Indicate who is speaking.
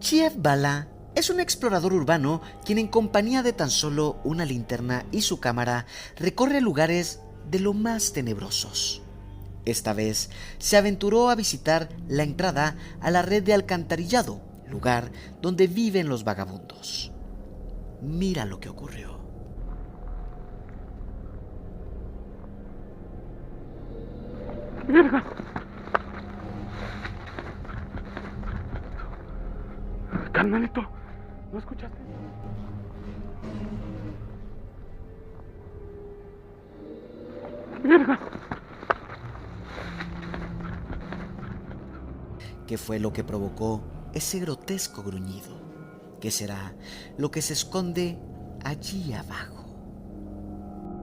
Speaker 1: Chiev Bala es un explorador urbano quien en compañía de tan solo una linterna y su cámara recorre lugares de lo más tenebrosos. Esta vez se aventuró a visitar la entrada a la red de alcantarillado, lugar donde viven los vagabundos. Mira lo que ocurrió.
Speaker 2: ¡Verga! Carnalito, ¿no escuchaste? ¡Verga!
Speaker 1: ¿Qué fue lo que provocó ese grotesco gruñido? ¿Qué será lo que se esconde allí abajo?